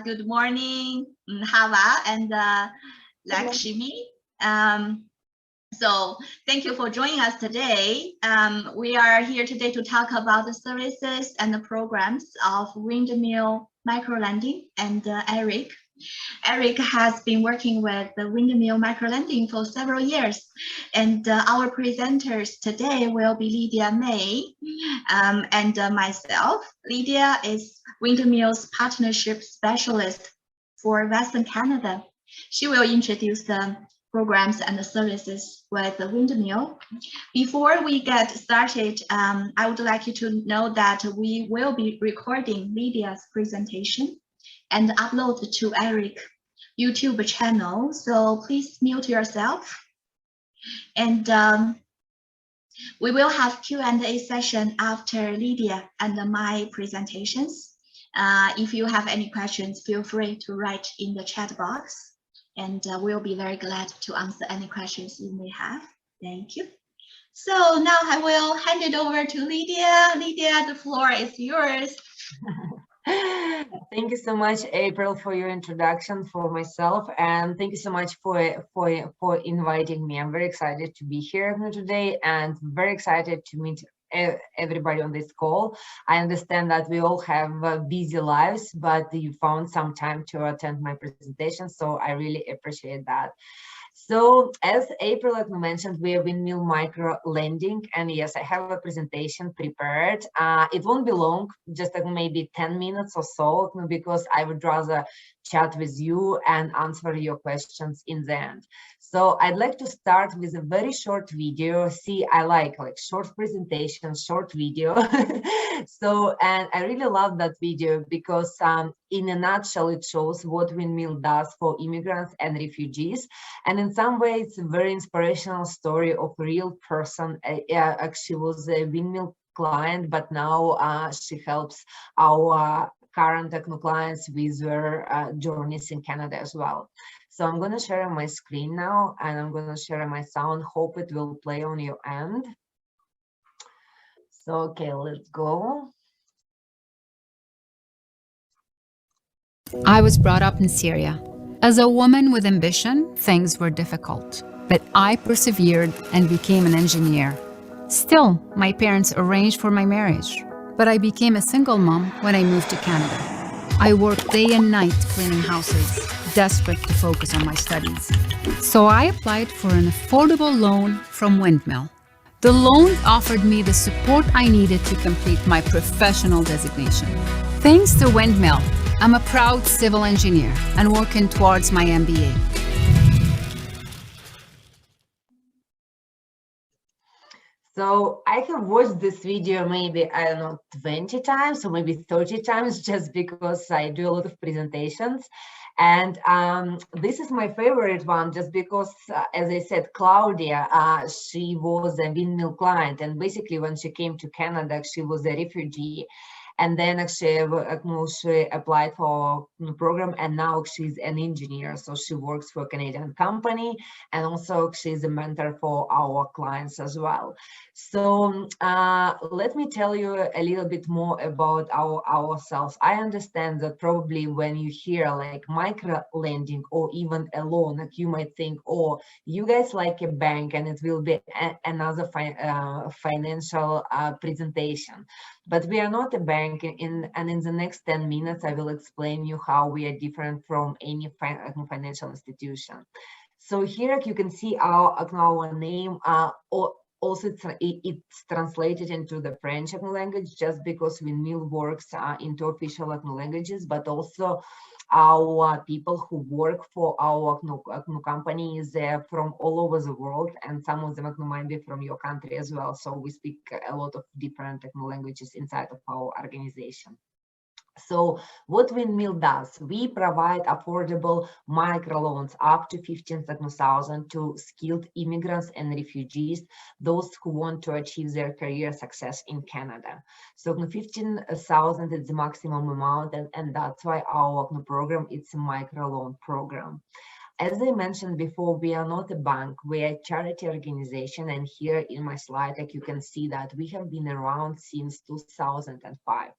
Good morning, Hava and Lakshmi. So thank you for joining us today. We are here today to talk about the services and the programs of Windmill Microlending and Eric. Eric has been working with the Windmill Microlending for several years, and our presenters today will be Lidia May and myself. Lidia is Windmill's partnership specialist for Western Canada. She will introduce the programs and the services with the Windmill. Before we get started, I would like you to know that we will be recording Lidia's presentation and upload to Eric YouTube channel. So please mute yourself. And we will have Q&A session after Lidia and my presentations. If you have any questions, feel free to write in the chat box, and we'll be very glad to answer any questions you may have. Thank you. So now I will hand it over to Lidia. Lidia, the floor is yours. Thank you so much, April, for your introduction for myself, and thank you so much for inviting me. I'm very excited to be here today and very excited to meet everybody on this call. I understand that we all have busy lives, but you found some time to attend my presentation, so I really appreciate that. So as April mentioned, we are Windmill Microlending, and yes, I have a presentation prepared. It won't be long, just like maybe 10 minutes or so, because I would rather chat with you and answer your questions in the end. So I'd like to start with a very short video. See, I like short presentations, short video. So, and I really love that video because in a nutshell, it shows what Windmill does for immigrants and refugees. And in some ways, it's a very inspirational story of a real person. She was a Windmill client, but now she helps our current clients with their journeys in Canada as well. So I'm going to share my screen now, and I'm going to share my sound. Hope it will play on your end. So, okay, let's go. I was brought up in Syria. As a woman with ambition, things were difficult, but I persevered and became an engineer. Still, my parents arranged for my marriage, but I became a single mom when I moved to Canada. I worked day and night cleaning houses, desperate to focus on my studies. So I applied for an affordable loan from Windmill. The loan offered me the support I needed to complete my professional designation. Thanks to Windmill, I'm a proud civil engineer and working towards my MBA. So I have watched this video maybe, I don't know, 20 times or maybe 30 times, just because I do a lot of presentations. And this is my favorite one, just because, as I said, Claudia, she was a Windmill client. And basically when she came to Canada, she was a refugee. And then actually she applied for the program, and now she's an engineer. So she works for a Canadian company, and also she's a mentor for our clients as well. So let me tell you a little bit more about ourselves. I understand that probably when you hear like micro lending or even a loan, like you might think, oh, you guys like a bank and it will be another financial presentation. But we are not a bank, and in the next 10 minutes, I will explain you how we are different from any financial institution. So here you can see our name. Also, it's translated into the French language, just because Windmill works into official languages, but also our people who work for our companies from all over the world, and some of them might be from your country as well. So we speak a lot of different languages inside of our organization. So what Windmill does, we provide affordable microloans up to 15,000 to skilled immigrants and refugees, those who want to achieve their career success in Canada. So 15,000 is the maximum amount, and that's why our program, it's a microloan program. As I mentioned before, we are not a bank, we are a charity organization, and here in my slide, like you can see that we have been around since 2005.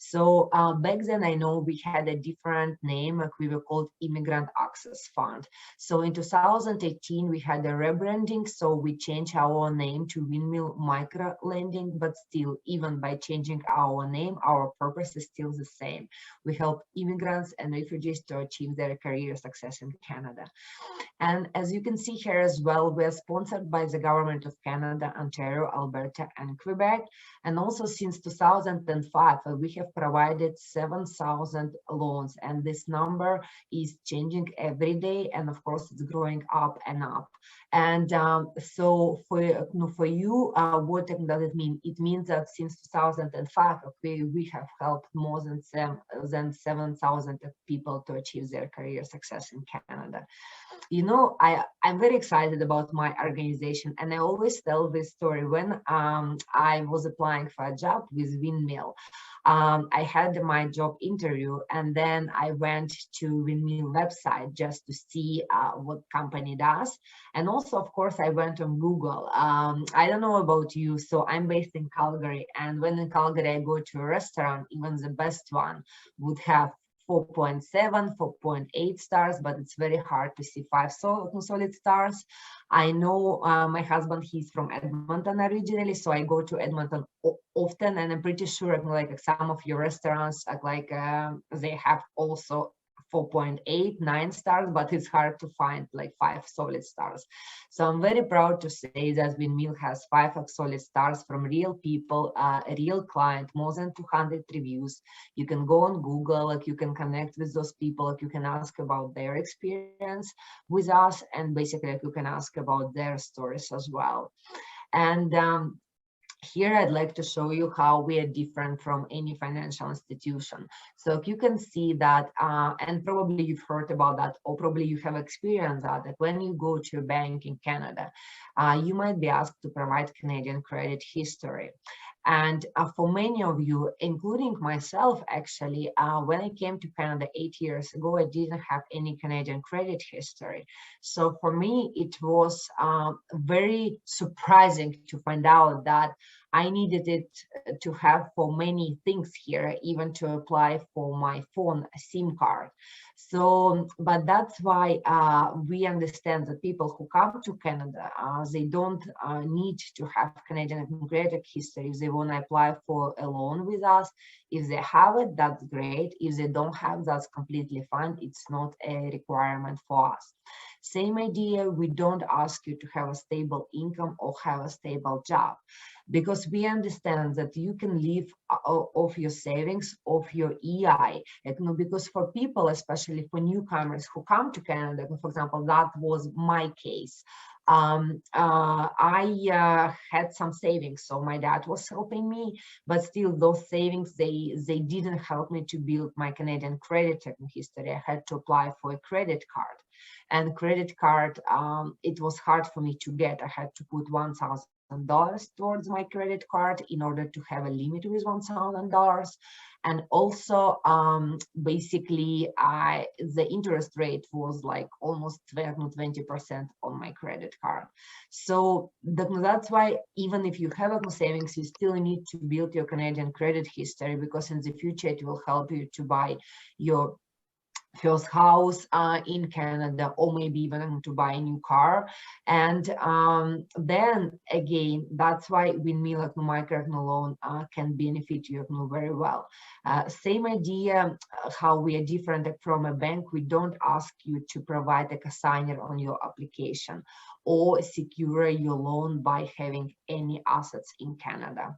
So back then, I know we had a different name, like we were called Immigrant Access Fund. So in 2018, we had a rebranding, so we changed our name to Windmill Microlending, but still, even by changing our name, our purpose is still the same. We help immigrants and refugees to achieve their career success in Canada. And as you can see here as well, we are sponsored by the government of Canada, Ontario, Alberta, and Quebec. And also since 2005, we have provided 7,000 loans, and this number is changing every day. And of course, it's growing up and up. And so for you, what does it mean? It means that since 2005, we have helped more than 7,000 people to achieve their career success in Canada. You know, I'm very excited about my organization, and I always tell this story. When I was applying for a job with Windmill, I had my job interview, and then I went to Windmill website just to see what company does. And also, of course, I went on Google. I don't know about you, so I'm based in Calgary, and when in Calgary I go to a restaurant, even the best one would have 4.7, 4.8 stars, but it's very hard to see 5 solid stars. I know my husband, he's from Edmonton originally, so I go to Edmonton often, and I'm pretty sure like some of your restaurants they have also 4.8, 9 stars, but it's hard to find like 5 solid stars. So I'm very proud to say that Windmill has 5 solid stars from real people, a real client, more than 200 reviews. You can go on Google, like you can connect with those people, like you can ask about their experience with us, and basically like you can ask about their stories as well. And here I'd like to show you how we are different from any financial institution. So you can see that, and probably you've heard about that, or probably you have experienced that when you go to a bank in Canada, you might be asked to provide Canadian credit history. And for many of you, including myself, actually, when I came to Canada 8 years ago, I didn't have any Canadian credit history. So for me, it was very surprising to find out that I needed it to have for many things here, even to apply for my phone SIM card. So, but that's why we understand that people who come to Canada, they don't need to have Canadian credit history if they want to apply for a loan with us. If they have it, that's great. If they don't have, that's completely fine. It's not a requirement for us. Same idea, we don't ask you to have a stable income or have a stable job, because we understand that you can live off your savings, off your EI. Because for people, especially for newcomers who come to Canada, for example, that was my case. I had some savings, so my dad was helping me, but still those savings, they didn't help me to build my Canadian credit history. I had to apply for a credit card, and credit card, it was hard for me to get. I had to put $1,000 towards my credit card in order to have a limit with $1,000. And also, basically, the interest rate was like almost 20% on my credit card. So that's why even if you have a savings, you still need to build your Canadian credit history, because in the future it will help you to buy your first house in Canada, or maybe even to buy a new car. And then again, that's why Windmill microloan can benefit you very well. Same idea, how we are different from a bank. We don't ask you to provide a cosigner on your application or secure your loan by having any assets in Canada.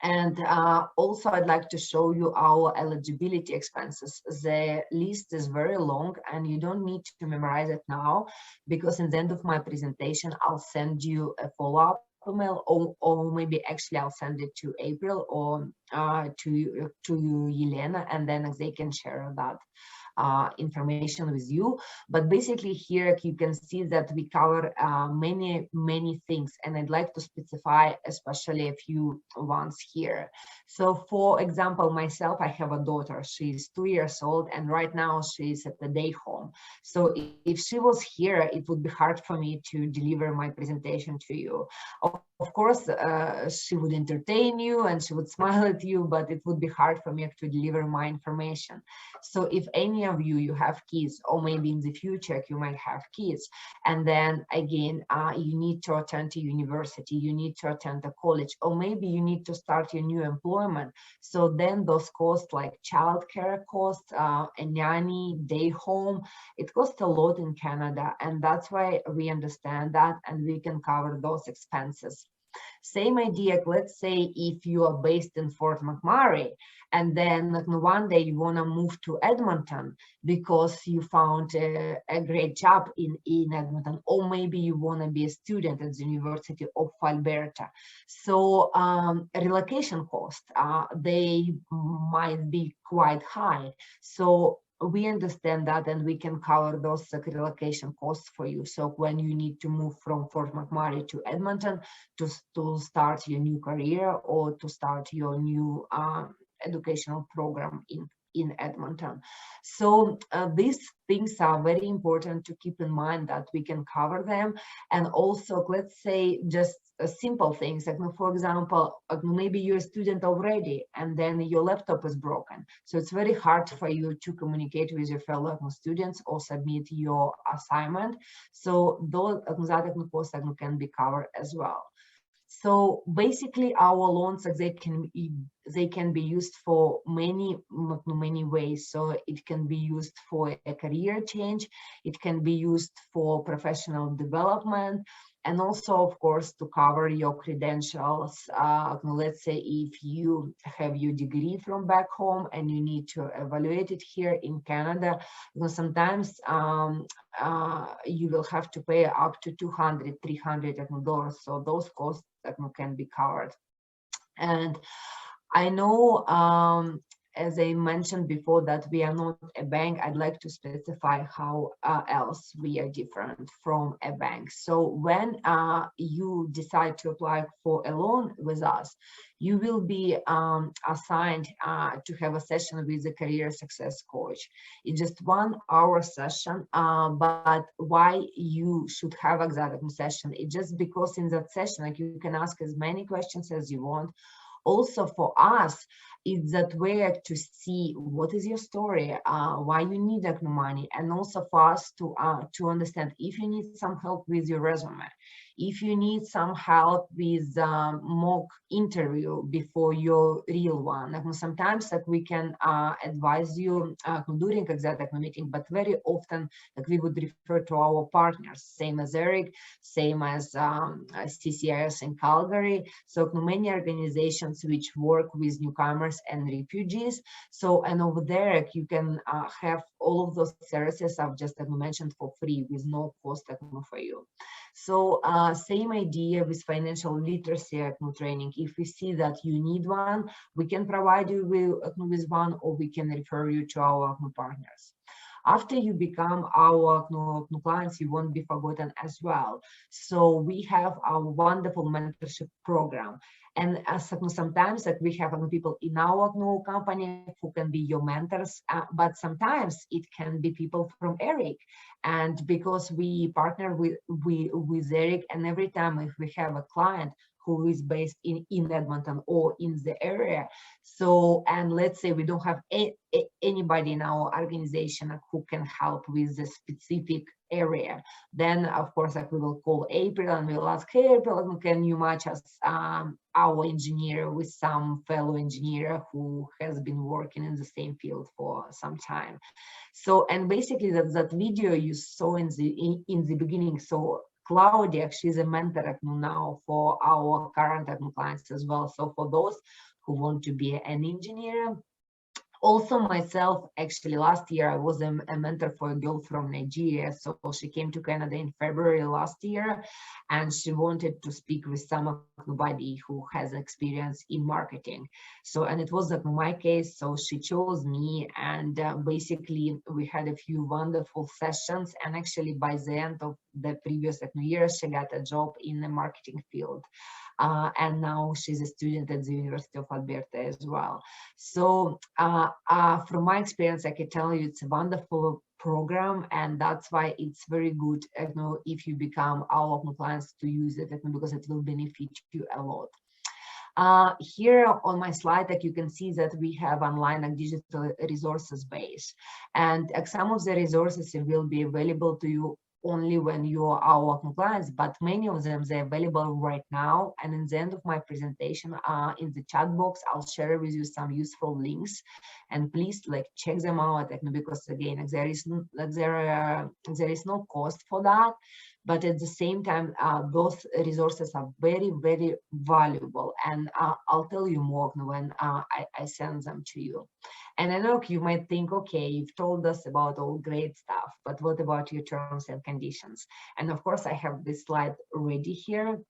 And also, I'd like to show you our eligibility expenses. The list is very long, and you don't need to memorize it now, because in the end of my presentation, I'll send you a follow-up email, or maybe actually I'll send it to April or to Yelena, and then they can share that information with you. But basically here you can see that we cover many things, and I'd like to specify especially a few ones here. So for example, myself, I have a daughter. She's 2 years old, and right now she's at the day home. So if she was here, it would be hard for me to deliver my presentation to you. Of course, she would entertain you and she would smile at with you, but it would be hard for me to deliver my information. So if any of you have kids, or maybe in the future you might have kids, and then again you need to attend to university, you need to attend a college, or maybe you need to start your new employment, so then those costs like childcare costs, a nanny, day home, it costs a lot in Canada, and that's why we understand that and we can cover those expenses. Same idea, let's say if you are based in Fort McMurray and then one day you want to move to Edmonton because you found a great job in Edmonton, or maybe you want to be a student at the University of Alberta. So relocation costs, they might be quite high. So we understand that, and we can cover those relocation costs for you. So when you need to move from Fort McMurray to Edmonton to start your new career or to start your new educational program in Edmonton. So these things are very important to keep in mind, that we can cover them. And also, let's say just simple things, like for example, maybe you're a student already and then your laptop is broken, so it's very hard for you to communicate with your fellow students or submit your assignment. So those costs can be covered as well. So basically our loans, they can be used for many ways. So it can be used for a career change, it can be used for professional development, and also, of course, to cover your credentials. Let's say if you have your degree from back home and you need to evaluate it here in Canada, sometimes you will have to pay up to $200-300. So those costs can be covered. And I know, as I mentioned before, that we are not a bank. I'd like to specify how else we are different from a bank. So when you decide to apply for a loan with us, you will be assigned to have a session with a career success coach. It's just 1 hour session, but why you should have exact session? It's just because in that session, like, you can ask as many questions as you want. Also for us, it's that way to see what is your story, why you need that money, and also for us to understand if you need some help with your resume, if you need some help with mock interview before your real one. Sometimes we can advise you during executive meeting, but very often we would refer to our partners, same as Eric, same as CCIS in Calgary. So many organizations which work with newcomers and refugees. So, and over there you can have all of those services I've just mentioned for free with no cost for you. So same idea with financial literacy training. If we see that you need one, we can provide you with one, or we can refer you to our partners. After you become our clients, you won't be forgotten as well. So we have our wonderful mentorship program. And sometimes we have people in our company who can be your mentors, but sometimes it can be people from Eric. And because we partner with Eric, and every time if we have a client who is based in Edmonton or in the area, so, and let's say we don't have anybody in our organization who can help with the specific area, then of course we will call April and we'll ask, hey April, can you match us our engineer with some fellow engineer who has been working in the same field for some time. So, and basically that video you saw in the beginning, so Claudia, she's a mentor now for our current clients as well. So for those who want to be an engineer. Also myself, actually last year I was a mentor for a girl from Nigeria. So she came to Canada in February last year, and she wanted to speak with somebody who has experience in marketing. So, and it was my case, so she chose me, and basically we had a few wonderful sessions, and actually by the end of the previous year she got a job in the marketing field. And now she's a student at the University of Alberta as well. So from my experience, I can tell you it's a wonderful program, and that's why it's very good if you become our clients to use it, because it will benefit you a lot. Here on my slide, that you can see that we have online and digital resources base, and some of the resources will be available to you only when you are our clients, but many of them, they're available right now. And in the end of my presentation, in the chat box, I'll share with you some useful links, and please check them out, because again, there is no cost for that. But at the same time, those resources are very, very valuable. And I'll tell you more when I send them to you. And I know you might think, okay, you've told us about all great stuff, but what about your terms and conditions? And of course, I have this slide ready here.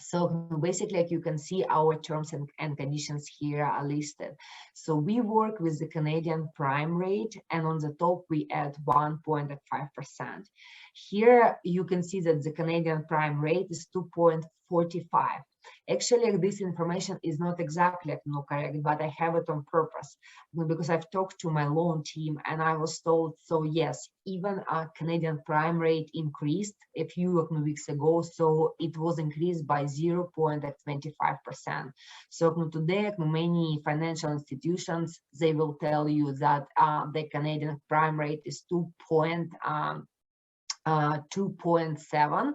So basically, you can see our terms and conditions here are listed. So we work with the Canadian prime rate, and on the top we add 1.5%. Here you can see that the Canadian prime rate is 2.45. Actually, this information is not exactly correct, but I have it on purpose because I've talked to my loan team and I was told, so yes, even a Canadian prime rate increased a few weeks ago, so it was increased by 0.25%. So today, many financial institutions, they will tell you that the Canadian prime rate is 2.7.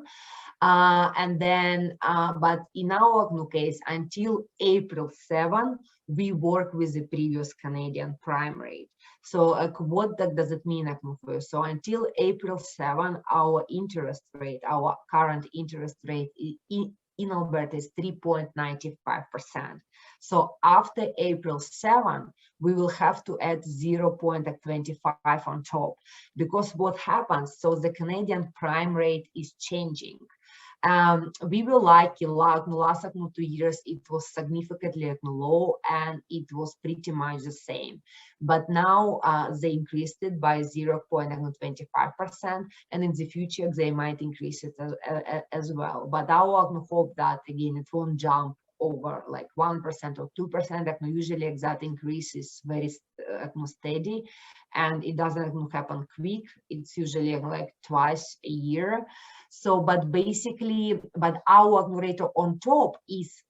And then, but in our case, until April 7, we work with the previous Canadian prime rate. So what does it mean? So until April 7, our interest rate, our current interest rate in Alberta is 3.95%. So after April 7, we will have to add 0.25 on top, because what happens, so the Canadian prime rate is changing. We were lucky, last 2 years, it was significantly low and it was pretty much the same. But now they increased it by 0.25%, and in the future they might increase it as well. But I hope that again it won't jump over 1% or 2%. Usually that increase is very steady, and it doesn't happen quick. It's usually twice a year. So, but basically, our rate on top is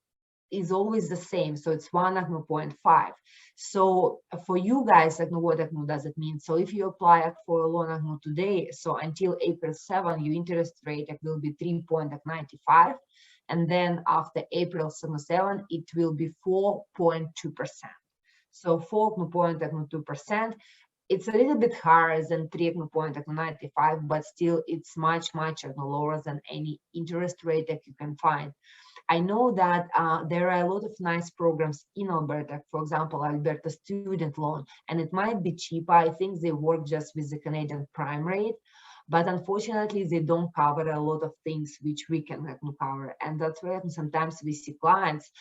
always the same. So it's 1.5. So for you guys, what does it mean? So if you apply for a loan today, so until April 7, your interest rate will be 3.95. And then after April 7, it will be 4.2%. So 4.2%. It's a little bit higher than 3.95, but still it's much lower than any interest rate that you can find. I know that there are a lot of nice programs in Alberta, for example, Alberta student loan, and it might be cheaper. I think they work just with the Canadian prime rate, but unfortunately they don't cover a lot of things which we can cover. And that's why sometimes we see clients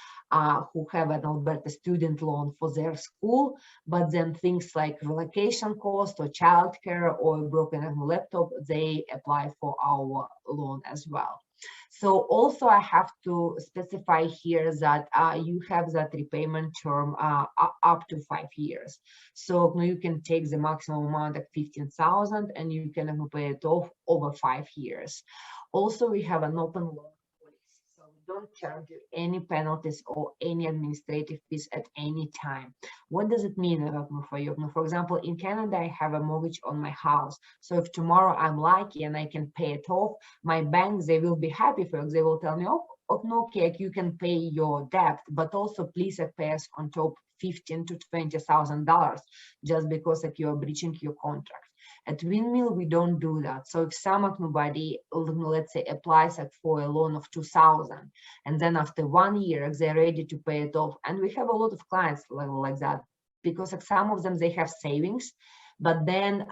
who have an Alberta student loan for their school, but then things like relocation cost or childcare or broken laptop, they apply for our loan as well. So also I have to specify here that you have that repayment term up to 5 years. So you can take the maximum amount of 15,000 and you can pay it off over 5 years. Also, we have an open loan policy, so we don't charge you any penalties or any administrative fees at any time. What does it mean for you? For example, in Canada, I have a mortgage on my house. So if tomorrow I'm lucky and I can pay it off, my bank, they will be happy for it. They will tell me, oh, okay, you can pay your debt, but also please pay us on top $15,000 to $20,000 just because you are breaching your contract. At Windmill, we don't do that. So if somebody, let's say, applies for a loan of $2,000, and then after 1 year, they're ready to pay it off. And we have a lot of clients like that, because some of them, they have savings, but then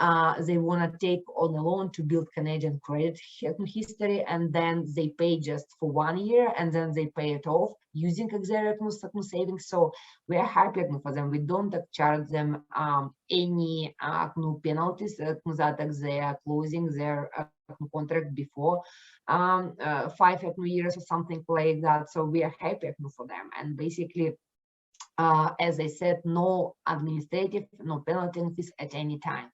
they want to take on a loan to build Canadian credit history, and then they pay just for 1 year, and then they pay it off using their savings. So we are happy for them. We don't charge them any penalties that they are closing their contract before 5 years or something like that. So we are happy for them. And basically, as I said, no administrative, no penalty fees at any time.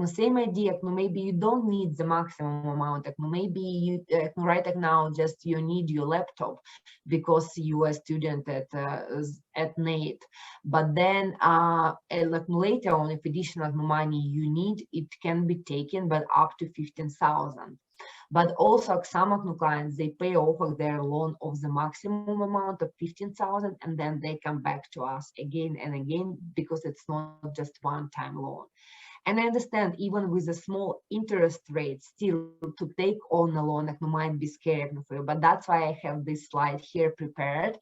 Same idea, maybe you don't need the maximum amount, maybe you right now just you need your laptop because you are a student at NATE, but then later on, if additional money you need, it can be taken, but up to 15,000. But also some clients, they pay off their loan of the maximum amount of 15,000, and then they come back to us again and again, because it's not just one-time loan. And I understand even with a small interest rate, still to take on a loan might be scary for you, but that's why I have this slide here prepared.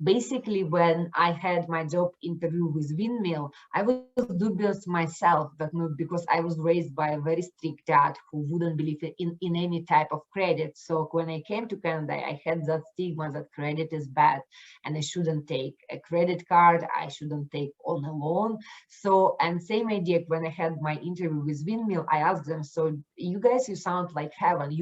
Basically, when I had my job interview with Windmill, I was dubious myself, but because I was raised by a very strict dad who wouldn't believe in any type of credit. So when I came to Canada, I had that stigma that credit is bad and I shouldn't take a credit card, I shouldn't take on a loan. So, and same idea, when I had my interview with Windmill, I asked them, so you guys, you sound like heaven.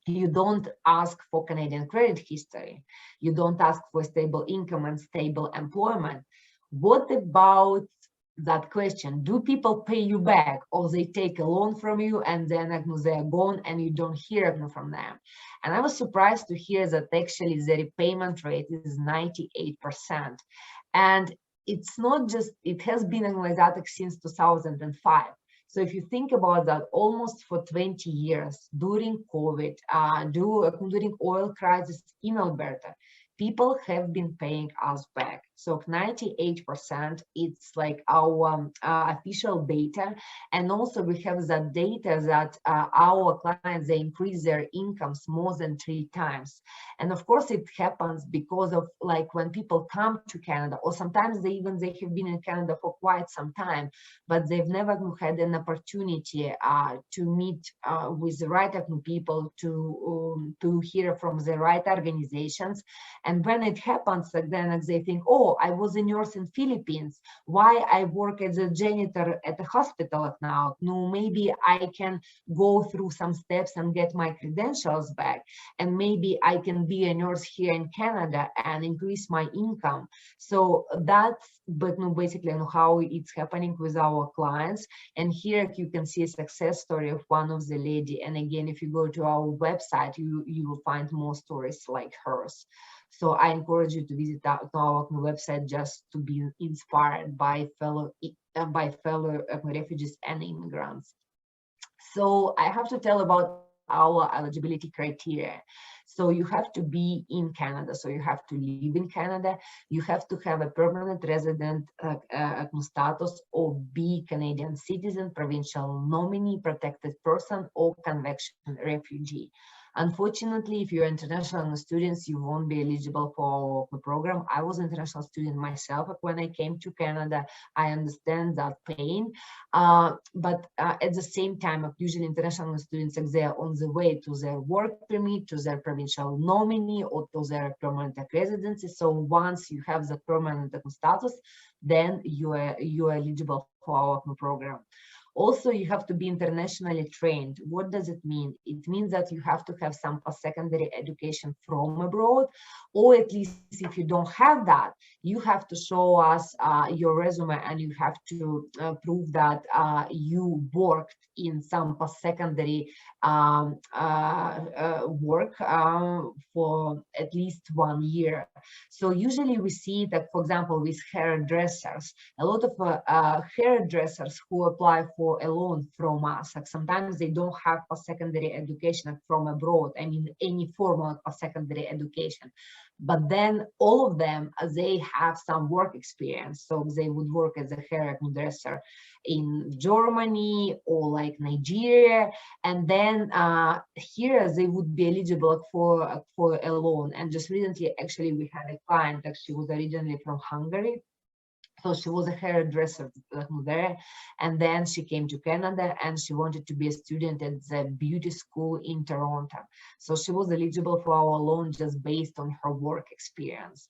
You don't ask for Canadian credit history. You don't ask for stable income and stable employment. What about that question? Do people pay you back, or they take a loan from you and then they're gone and you don't hear from them? And I was surprised to hear that actually the repayment rate is 98%. And it's not just, it has been like that since 2005. So if you think about that, almost for 20 years, during COVID, during oil crisis in Alberta, people have been paying us back. So 98%, it's like our official data. And also we have that data that our clients, they increase their incomes more than 3 times. And of course it happens because of like when people come to Canada, or sometimes they have been in Canada for quite some time, but they've never had an opportunity to meet with the right people, to hear from the right organizations. And when it happens, then they think, oh, I was a nurse in Philippines. Why I work as a janitor at a hospital now? No, maybe I can go through some steps and get my credentials back. And maybe I can be a nurse here in Canada and increase my income. So that's, but no, basically how it's happening with our clients. And here you can see a success story of one of the lady. And again, if you go to our website, you will find more stories like hers. So I encourage you to visit our website just to be inspired by fellow refugees and immigrants. So I have to tell about our eligibility criteria. So you have to be in Canada, so you have to live in Canada, you have to have a permanent resident status, or be Canadian citizen, provincial nominee, protected person, or conviction refugee. Unfortunately, if you're international students, you won't be eligible for the program. I was an international student myself when I came to Canada. I understand that pain, but at the same time, usually international students, they're on the way to their work permit, to their provincial nominee, or to their permanent residency. So once you have the permanent status, then you are eligible for our program. Also, you have to be internationally trained. What does it mean? It means that you have to have some post-secondary education from abroad, or at least if you don't have that, you have to show us your resume, and you have to prove that you worked in some post-secondary work for at least 1 year. So usually we see that, for example, with hairdressers, a lot of hairdressers who apply for a loan from us, like sometimes they don't have post-secondary education from abroad, I mean any formal post-secondary education, but then all of them, they have some work experience. So they would work as a hairdresser in Germany or like Nigeria, and then here they would be eligible for a loan. And just recently, actually, we had a client that she was originally from Hungary. So she was a hairdresser there, and then she came to Canada and she wanted to be a student at the beauty school in Toronto. So she was eligible for our loan just based on her work experience.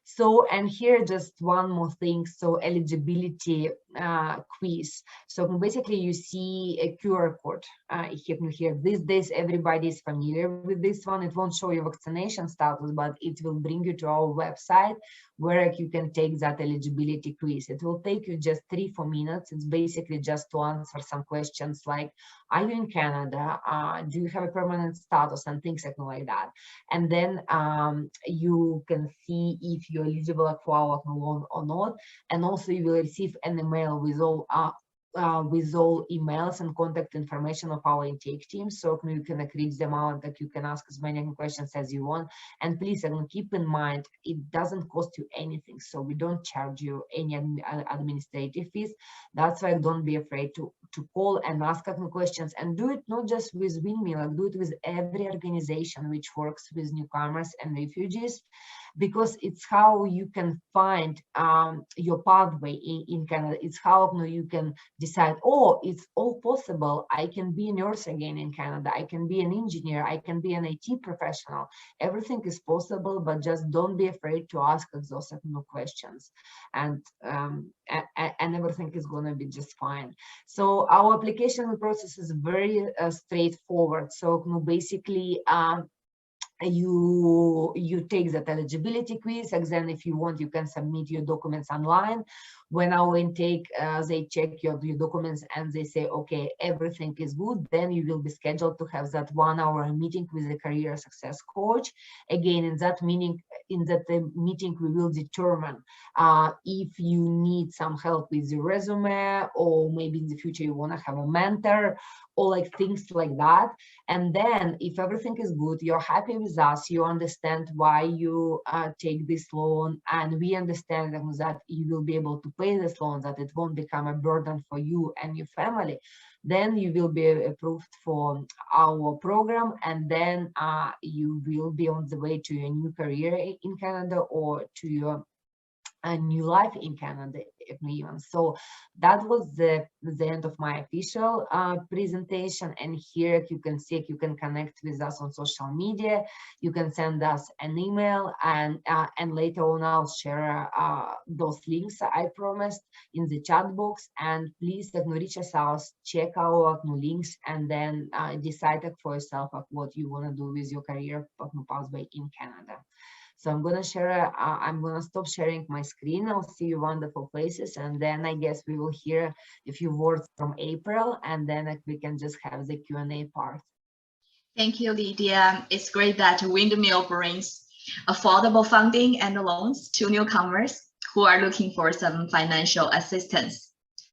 So, and here just one more thing. So eligibility quiz. So basically you see a QR code here. These days everybody is familiar with this one. It won't show you vaccination status, but it will bring you to our website where you can take that eligibility quiz. It will take you just 3-4 minutes. It's basically just to answer some questions like, are you in Canada? Do you have a permanent status, and things like that. And then you can see if you're eligible for our loan or not. And also you will receive an email with all emails and contact information of our intake team, so you can reach them out, that you can ask as many questions as you want. And please keep in mind, it doesn't cost you anything, so we don't charge you any administrative fees. That's why don't be afraid to call and ask questions, and do it not just with Windmill, do it with every organization which works with newcomers and refugees, because it's how you can find your pathway in Canada. It's how you can decide, oh, it's all possible. I can be a nurse again in Canada. I can be an engineer. I can be an IT professional. Everything is possible, but just don't be afraid to ask those questions, and everything is going to be just fine. So our application process is very straightforward. So basically, you take that eligibility quiz, and then if you want, you can submit your documents online. When our intake, they check your documents and they say, okay, everything is good, then you will be scheduled to have that 1-hour meeting with the career success coach. Again, in that meeting, we will determine if you need some help with your resume, or maybe in the future you want to have a mentor, or like things like that. And then if everything is good, you're happy with us, you understand why you take this loan, and we understand that you will be able to pay this loan, that it won't become a burden for you and your family, then you will be approved for our program, and then you will be on the way to your new career in Canada, or to your a new life in Canada even. So that was the end of my official presentation, and here you can see, you can connect with us on social media, you can send us an email, and later on I'll share those links I promised in the chat box. And please reach us out, check our links, and then decide for yourself what you want to do with your career pathway in Canada. So I'm gonna share. I'm gonna stop sharing my screen. I'll see you wonderful places, and then I guess we will hear a few words from April, and then we can just have the Q&A part. Thank you, Lidia. It's great that Windmill brings affordable funding and loans to newcomers who are looking for some financial assistance.